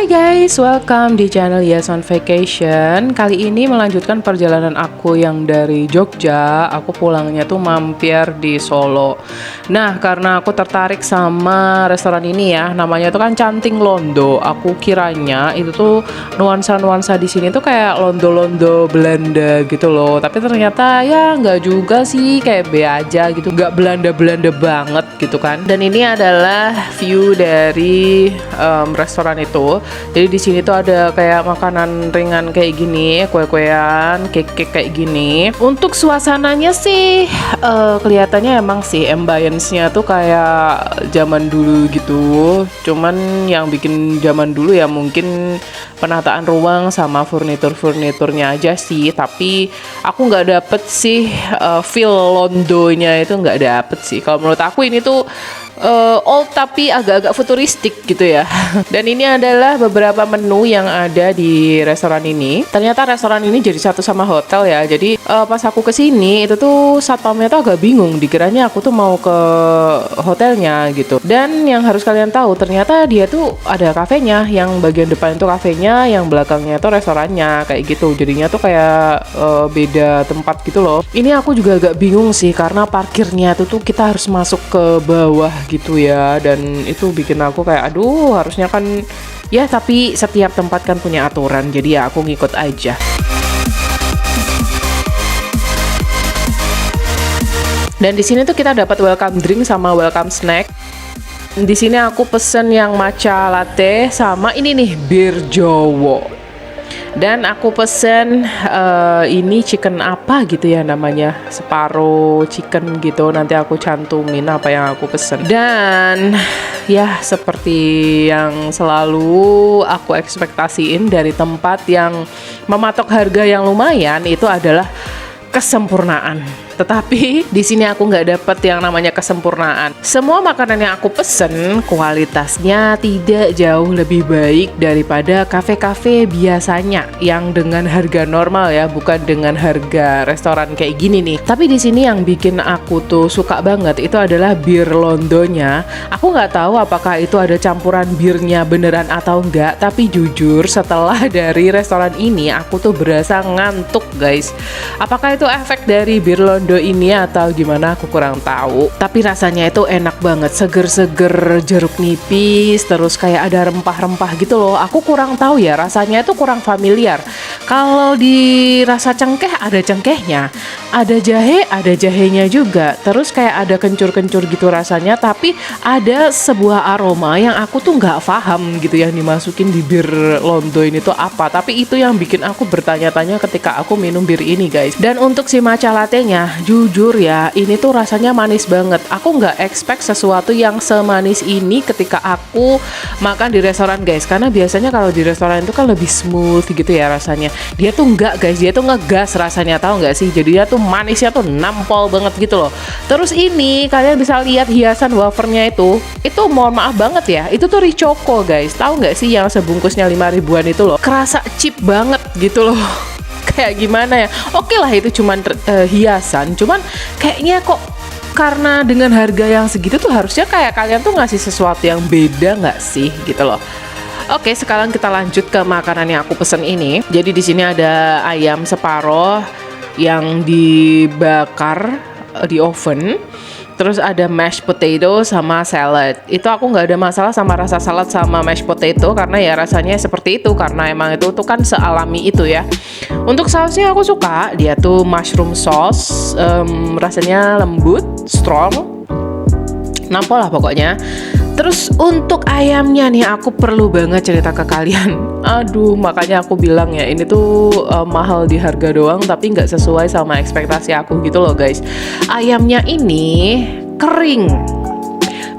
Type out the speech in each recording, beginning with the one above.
Hai guys, welcome di channel Yes on Vacation. Kali ini melanjutkan perjalanan aku yang dari Jogja. Aku pulangnya tuh mampir di Solo. Nah, karena aku tertarik sama restoran ini ya, namanya tuh kan Canting Londo. Aku kiranya itu tuh nuansa-nuansa di sini tuh kayak londo-londo Belanda gitu loh. Tapi ternyata ya nggak juga sih, kayak B aja gitu, nggak Belanda-Belanda banget gitu kan. Dan ini adalah view dari restoran itu. Jadi di sini tuh ada kayak makanan ringan kayak gini, kue-kuean, cake-cake kayak gini. Untuk suasananya sih kelihatannya emang sih ambience-nya tuh kayak zaman dulu gitu. Cuman yang bikin zaman dulu ya mungkin penataan ruang sama furniturnya aja sih. Tapi aku nggak dapet sih feel Londonya itu nggak dapet sih. Kalau menurut aku ini tuh old tapi agak-agak futuristik gitu ya. Dan ini adalah beberapa menu yang ada di restoran ini. Ternyata restoran ini jadi satu sama hotel ya. Jadi pas aku kesini itu tuh satpamnya tuh agak bingung. Dikiranya aku tuh mau ke hotelnya gitu. Dan yang harus kalian tahu ternyata dia tuh ada kafenya. Yang bagian depan itu kafenya, yang belakangnya itu restorannya kayak gitu. Jadinya tuh kayak beda tempat gitu loh. Ini aku juga agak bingung sih karena parkirnya tuh kita harus masuk ke bawah gitu ya, dan itu bikin aku kayak aduh harusnya kan ya, tapi setiap tempat kan punya aturan, jadi ya aku ngikut aja. Dan di sini tuh kita dapat welcome drink sama welcome snack. Di sini aku pesen yang matcha latte sama ini nih bir Jowo. Dan aku pesen ini chicken apa gitu ya namanya, separuh chicken gitu, nanti aku cantumin apa yang aku pesen. Dan ya seperti yang selalu aku ekspektasiin dari tempat yang mematok harga yang lumayan, itu adalah kesempurnaan. Tetapi di sini aku nggak dapet yang namanya kesempurnaan. Semua makanan yang aku pesen kualitasnya tidak jauh lebih baik daripada kafe-kafe biasanya yang dengan harga normal ya, bukan dengan harga restoran kayak gini nih. Tapi di sini yang bikin aku tuh suka banget itu adalah bir Londonya. Aku nggak tahu apakah itu ada campuran birnya beneran atau enggak, tapi jujur setelah dari restoran ini aku tuh berasa ngantuk guys. Apakah itu efek dari bir Londo ini atau gimana aku kurang tahu, tapi rasanya itu enak banget, seger-seger jeruk nipis, terus kayak ada rempah-rempah gitu loh. Aku kurang tahu ya, rasanya itu kurang familiar. Kalau di rasa cengkeh ada cengkehnya, ada jahe ada jahenya juga, terus kayak ada kencur-kencur gitu rasanya, tapi ada sebuah aroma yang aku tuh nggak paham gitu yang dimasukin di bir Londo ini tuh apa. Tapi itu yang bikin aku bertanya-tanya ketika aku minum bir ini guys. Dan untuk si matcha latte-nya, jujur ya, ini tuh rasanya manis banget. Aku nggak expect sesuatu yang semanis ini ketika aku makan di restoran guys. Karena biasanya kalau di restoran itu kan lebih smooth gitu ya rasanya. Dia tuh nggak guys, dia tuh ngegas rasanya, tahu nggak sih? Jadi dia tuh manisnya tuh nampol banget gitu loh. Terus ini kalian bisa lihat hiasan wafernya itu mohon maaf banget ya, itu tuh Richoco guys. Tahu nggak sih yang sebungkusnya 5 ribuan itu loh? Kerasa cheap banget gitu loh. Kayak gimana ya, oke lah itu cuman hiasan, cuman kayaknya kok karena dengan harga yang segitu tuh harusnya kayak kalian tuh ngasih sesuatu yang beda nggak sih gitu loh. Oke, sekarang kita lanjut ke makanan yang aku pesen ini. Jadi di sini ada ayam separoh yang dibakar di oven. Terus ada mashed potato sama salad. Itu aku nggak ada masalah sama rasa salad sama mashed potato karena ya rasanya seperti itu, karena emang itu tuh kan sealami itu ya. Untuk sausnya aku suka, dia tuh mushroom sauce, rasanya lembut, strong, nampol lah pokoknya. Terus untuk ayamnya nih aku perlu banget cerita ke kalian. Aduh, makanya aku bilang ya ini tuh mahal di harga doang tapi nggak sesuai sama ekspektasi aku gitu loh guys. Ayamnya ini kering.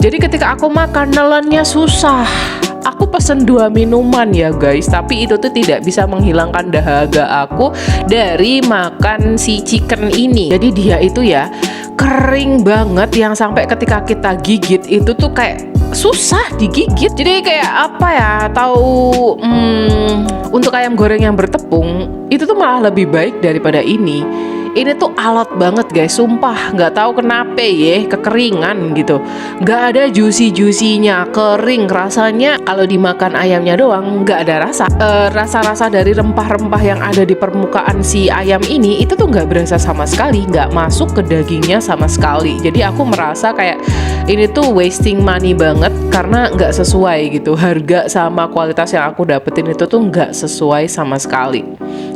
Jadi ketika aku makan nelannya susah. Aku pesen 2 minuman ya guys, tapi itu tuh tidak bisa menghilangkan dahaga aku dari makan si chicken ini. Jadi dia itu ya kering banget yang sampai ketika kita gigit itu tuh kayak susah digigit. Jadi kayak apa ya, tahu untuk ayam goreng yang bertepung itu tuh malah lebih baik daripada ini. Ini tuh alot banget guys, sumpah nggak tahu kenapa ya, kekeringan gitu. Nggak ada juicy-juicynya, kering rasanya. Kalau dimakan ayamnya doang nggak ada rasa. Rasa-rasa dari rempah-rempah yang ada di permukaan si ayam ini itu tuh nggak berasa sama sekali, nggak masuk ke dagingnya sama sekali. Jadi aku merasa kayak ini tuh wasting money banget karena nggak sesuai gitu. Harga sama kualitas yang aku dapetin itu tuh nggak sesuai sama sekali.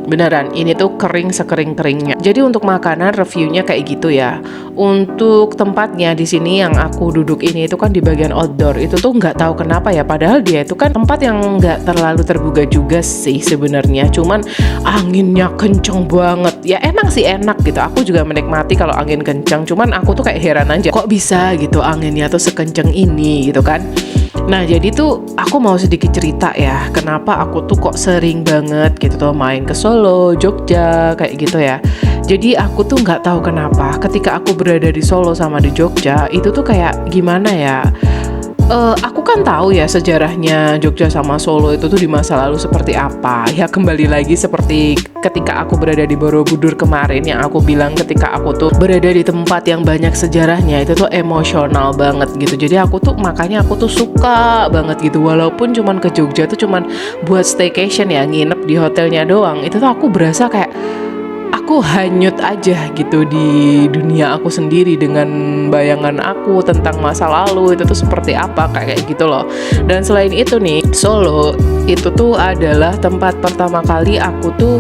Beneran, ini tuh kering sekering-keringnya. Jadi untuk makanan reviewnya kayak gitu ya. Untuk tempatnya di sini yang aku duduk ini itu kan di bagian outdoor. Itu tuh nggak tahu kenapa ya. Padahal dia itu kan tempat yang nggak terlalu terbuka juga sih sebenarnya. Cuman anginnya kenceng banget. Ya emang sih enak gitu. Aku juga menikmati kalau angin kenceng. Cuman aku tuh kayak heran aja. Kok bisa gitu anginnya tuh sekenceng ini gitu kan. Nah jadi tuh aku mau sedikit cerita ya, kenapa aku tuh kok sering banget gitu tuh main ke Solo, Jogja kayak gitu ya. Jadi aku tuh nggak tahu kenapa ketika aku berada di Solo sama di Jogja itu tuh kayak gimana ya. Aku kan tahu ya sejarahnya Jogja sama Solo itu tuh di masa lalu seperti apa. Ya kembali lagi seperti ketika aku berada di Borobudur kemarin yang aku bilang ketika aku tuh berada di tempat yang banyak sejarahnya itu tuh emosional banget gitu. Jadi aku tuh makanya aku tuh suka banget gitu. Walaupun cuman ke Jogja tuh cuman buat staycation ya, nginep di hotelnya doang. Itu tuh aku berasa kayak aku hanyut aja gitu di dunia aku sendiri dengan bayangan aku tentang masa lalu itu tuh seperti apa kayak gitu loh. Dan selain itu nih, Solo itu tuh adalah tempat pertama kali aku tuh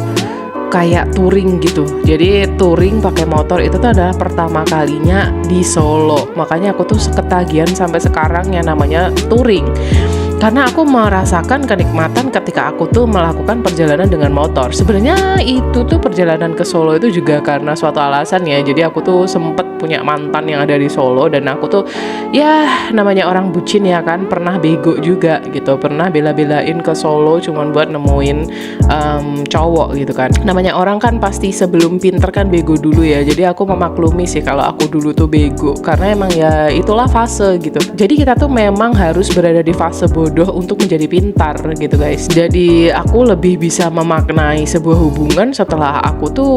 kayak touring gitu. Jadi touring pakai motor itu tuh adalah pertama kalinya di Solo. Makanya aku tuh ketagihan sampai sekarang yang namanya touring. Karena aku merasakan kenikmatan ketika aku tuh melakukan perjalanan dengan motor. Sebenarnya itu tuh perjalanan ke Solo itu juga karena suatu alasan ya. Jadi aku tuh sempet punya mantan yang ada di Solo dan aku tuh ya namanya orang bucin ya kan, pernah bego juga gitu. Pernah bela-belain ke Solo cuman buat nemuin cowok gitu kan. Namanya orang kan pasti sebelum pinter kan bego dulu ya. Jadi aku memaklumi sih kalau aku dulu tuh bego karena emang ya itulah fase gitu. Jadi kita tuh memang harus berada di fase bodoh untuk menjadi pintar gitu guys. Jadi aku lebih bisa memaknai sebuah hubungan setelah aku tuh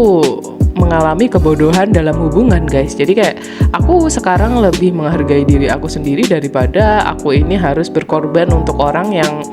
mengalami kebodohan dalam hubungan guys. Jadi kayak aku sekarang lebih menghargai diri aku sendiri daripada aku ini harus berkorban untuk orang yang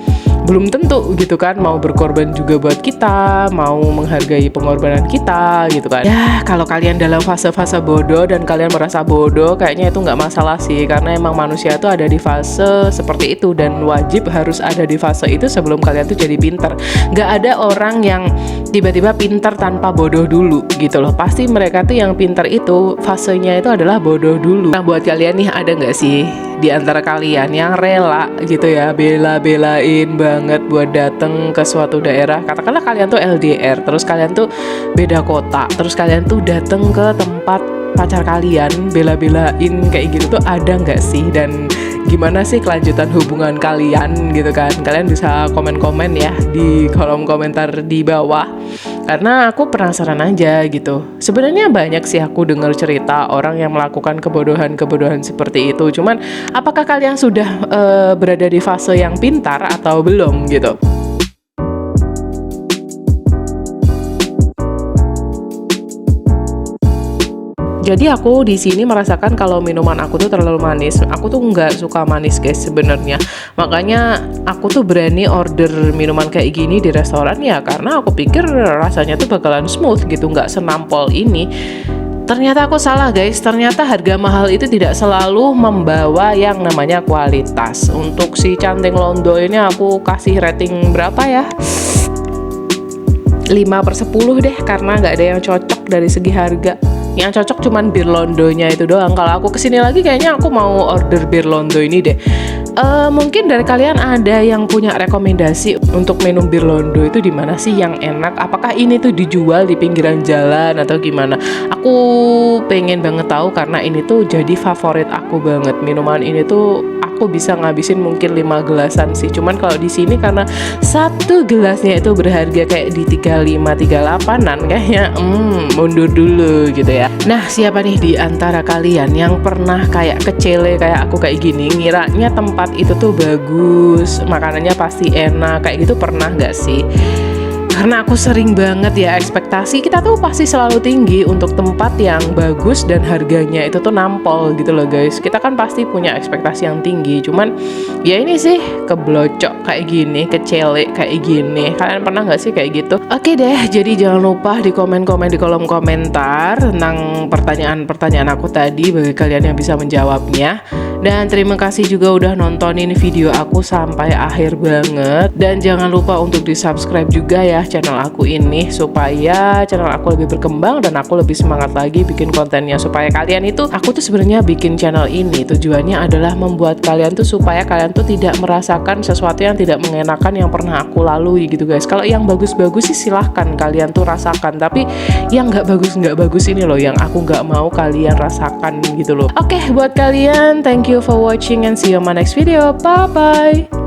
belum tentu gitu kan mau berkorban juga buat kita, mau menghargai pengorbanan kita gitu kan. Ya kalau kalian dalam fase-fase bodoh dan kalian merasa bodoh kayaknya itu nggak masalah sih, karena emang manusia itu ada di fase seperti itu dan wajib harus ada di fase itu sebelum kalian tuh jadi pinter. Nggak ada orang yang tiba-tiba pinter tanpa bodoh dulu gitu loh. Pasti mereka tuh yang pinter itu fasenya itu adalah bodoh dulu. Nah buat kalian nih ada nggak sih di antara kalian yang rela gitu ya bela-belain banget buat dateng ke suatu daerah, katakanlah kalian tuh LDR, terus kalian tuh beda kota, terus kalian tuh dateng ke tempat pacar kalian, bela-belain kayak gitu tuh ada nggak sih? Dan gimana sih kelanjutan hubungan kalian gitu kan? Kalian bisa komen-komen ya di kolom komentar di bawah, karena aku penasaran aja gitu. Sebenarnya banyak sih aku dengar cerita orang yang melakukan kebodohan-kebodohan seperti itu. Cuman apakah kalian sudah berada di fase yang pintar atau belum gitu? Jadi aku di sini merasakan kalau minuman aku tuh terlalu manis. Aku tuh nggak suka manis guys sebenarnya. Makanya aku tuh berani order minuman kayak gini di restoran ya karena aku pikir rasanya tuh bakalan smooth gitu, nggak senampol ini. Ternyata aku salah guys. Ternyata harga mahal itu tidak selalu membawa yang namanya kualitas. Untuk si Canting Londo ini aku kasih rating berapa ya? 5/10 deh, karena nggak ada yang cocok dari segi harga. Yang cocok cuman bir Londonya itu doang. Kalau aku kesini lagi kayaknya aku mau order bir Londo ini deh. Mungkin dari kalian ada yang punya rekomendasi untuk minum bir Londo itu di mana sih yang enak? Apakah ini tuh dijual di pinggiran jalan atau gimana? Aku pengen banget tahu karena ini tuh jadi favorit aku banget. Minuman ini tuh aku bisa ngabisin mungkin 5 gelasan sih. Cuman kalau di sini karena satu gelasnya itu berharga kayak di 35-38an kayaknya mundur dulu gitu ya. Nah, siapa nih di antara kalian yang pernah kayak kecele kayak aku kayak gini, ngiranya tempat itu tuh bagus, makanannya pasti enak, kayak gitu pernah nggak sih? Karena aku sering banget ya, ekspektasi kita tuh pasti selalu tinggi untuk tempat yang bagus dan harganya itu tuh nampol gitu loh guys. Kita kan pasti punya ekspektasi yang tinggi, cuman ya ini sih keblocok kayak gini, kecelek kayak gini. Kalian pernah nggak sih kayak gitu? Oke deh, jadi jangan lupa di komen-komen di kolom komentar tentang pertanyaan-pertanyaan aku tadi bagi kalian yang bisa menjawabnya. Dan terima kasih juga udah nontonin video aku sampai akhir banget. Dan jangan lupa untuk di subscribe juga ya channel aku ini, supaya channel aku lebih berkembang dan aku lebih semangat lagi bikin kontennya. Supaya kalian itu, aku tuh sebenarnya bikin channel ini tujuannya adalah membuat kalian tuh supaya kalian tuh tidak merasakan sesuatu yang tidak mengenakan yang pernah aku lalui gitu guys. Kalau yang bagus-bagus sih silahkan kalian tuh rasakan, tapi yang nggak bagus ini loh yang aku nggak mau kalian rasakan gitu loh. Oke, buat kalian thank you for watching and see you on my next video. Bye bye.